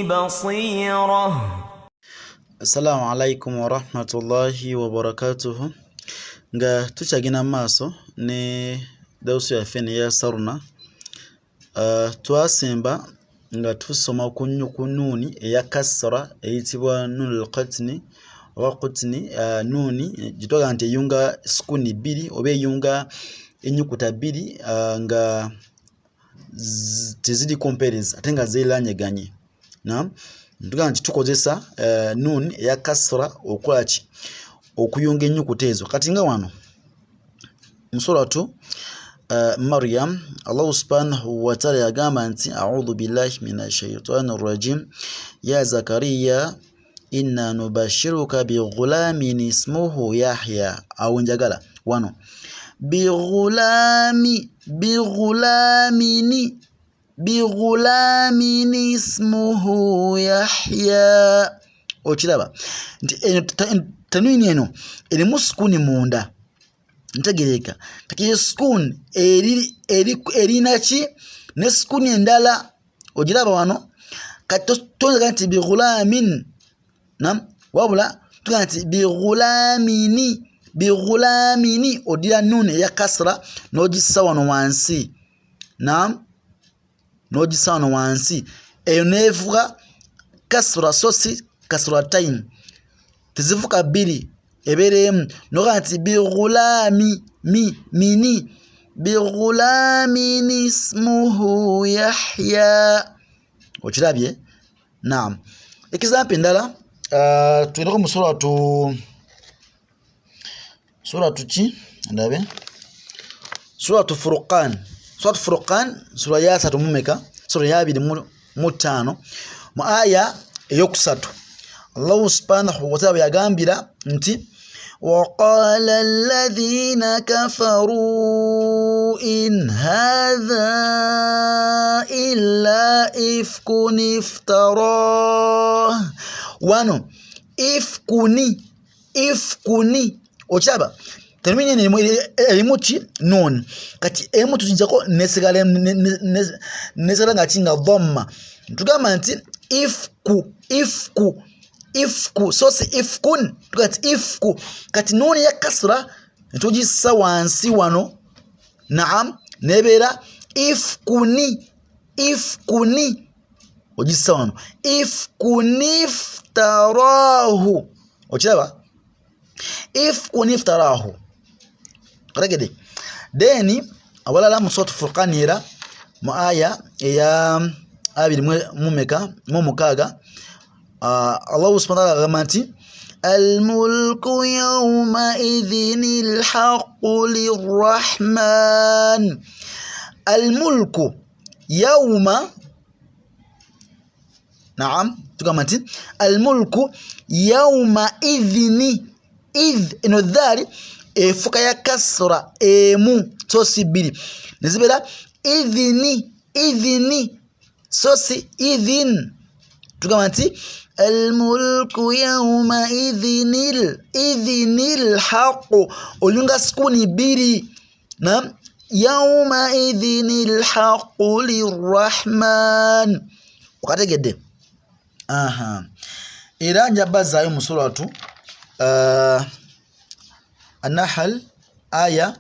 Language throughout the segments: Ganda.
بصيرة. Assalamu alaikum wa rahmatullahi wa barakatuhu. Nga tuchagina maso ne dausu ya fene ya saruna. Twasemba nga tusoma kununi ya kasra eyitibwa nunul qatni wa qutni nuni jitoga nti yunga skuni biri obe yunga enyukuta biri nga tizidi comparison atenga zelanye ganye. Naam nduga nti tukozesa nun ya kasra okwachi okuyunga enyukuta ezo kati nga wano musuratu Maryam Allah subhanahu wa ta'ala yagamba nti a'udhu billahi minash shaitanir rajim ya Zakariya inna nubashiruka bighulamin ismuhu Yahya au njagala wano bighulamin ismuhu Yahya ochiraba nti tanwini eno eri muskuni munda ntegereka kati skuni eri nachi ne skuni endala ogiraba wano kati tonga nti bighulamin nam wabula tonga nti bighulamini odira nun ya kasra nogissa wano wansi nam nogissa wano wansi eyo nevuga kasra sosi kasra time tizivuka biri eberemu noga nti bighulamin ismuhu Yahya ochirabye. Naam example ndala tuendeko mu suratu chi ndabe suratu Furqan sura ya 3 mumeka sura ya 2 mu aya eyokusatu Allah subhanahu wa ta'ala yagambira nti وقال الذين كفروا إن هذا إلا إفك افتراه wano ifkuni ochaba termine ni elimuchi non kati elimuchi tujako nesigala ngachi nga dhamma tugamba nti ifku sosi ifkun tukati ifku kati nuni ya kasra tujissa wansi wano naam nebera ifkuni ojissa wano iftarahu ochaba iftarahu regede deni awala mu suratu Furqan era mu aya ya 2 mumeka mu mukaga Allah subhanahu wa ta'ala gamati al-mulku yawma idhinil haqqu lirrahman al-mulku yawma naam tugamati al-mulku yawma idhini ino dhari efuka ya kasra emu sosi biri nizibera idhini sosi idhin tugamati al-mulku yawma idhinil haqqu olunga skuni biri na yawma idhinil haqqu lirrahman ukategede era njabaza yo musuratu An-Nahl aya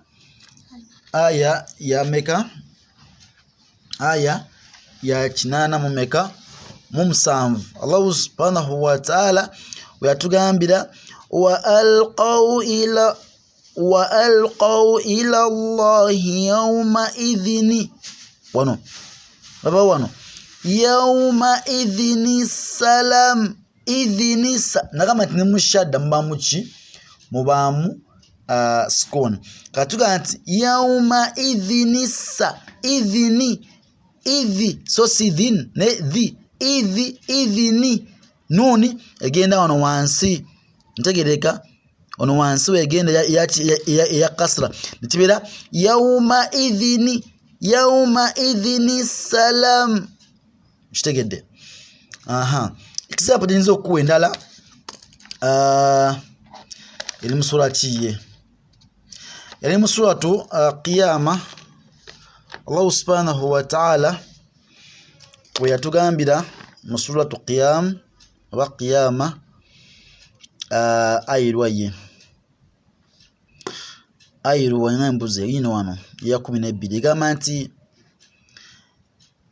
ya meka aya ya chinana mumeka mumsanvu Allah subhanahu wa ta'ala yatugambira wa alqaw ila Allah yawma idhini wano baba wano yawma idhini salam idhini nakama tinimushadda mbamuchi mubamu skon katuga nti yawma idhini idhi so sidhin ne dhi idhini nuni egenda wano wansi ntegereka ono wansi wegenda ya kasra nitibira yawma idhini salam chitegede example dinzo kuendala ili musura chiye ili musuratu Qiyama Allah subhanahu wa ta'ala weyatugambira musuratu qiyam wa qiyama ayirwaye ayirwa ngambuze yino wano ya 12 gama nti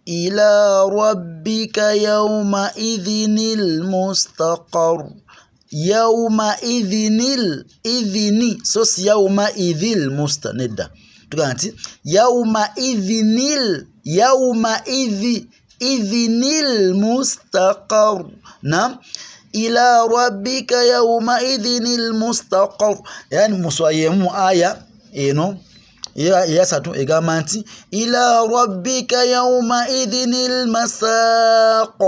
ila rabbika yawma idhinil mustaqar yawma idhini so si yawma idhil mustanida tuganti yawma idhinil mustaqar na ila rabbika yawma idhinil mustaqar yani muswayemu aya eno ya satu egama nti ila rabbika yawma idhinil masaq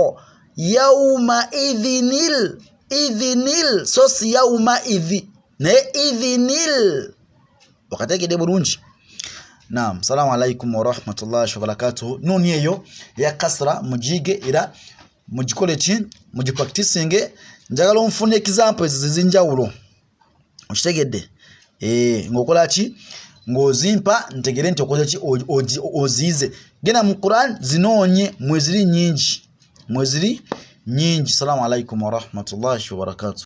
yawma idhinil so si yawma idhi ne idhinil wakategede bulungi. Naam, salamu alaikum wa rahmatullahi wa barakatuh. Nuni eyo ya kasra mujige era mujikole ki mujipracticing njagala onfune examples zizinjawulo okitegedde ngokola ki ngozimpa ntegere nti okoze ki ozize gena mu Quran zinonye mweziri nyingi. Salamu alaikum wa rahmatullahi wa barakatuh.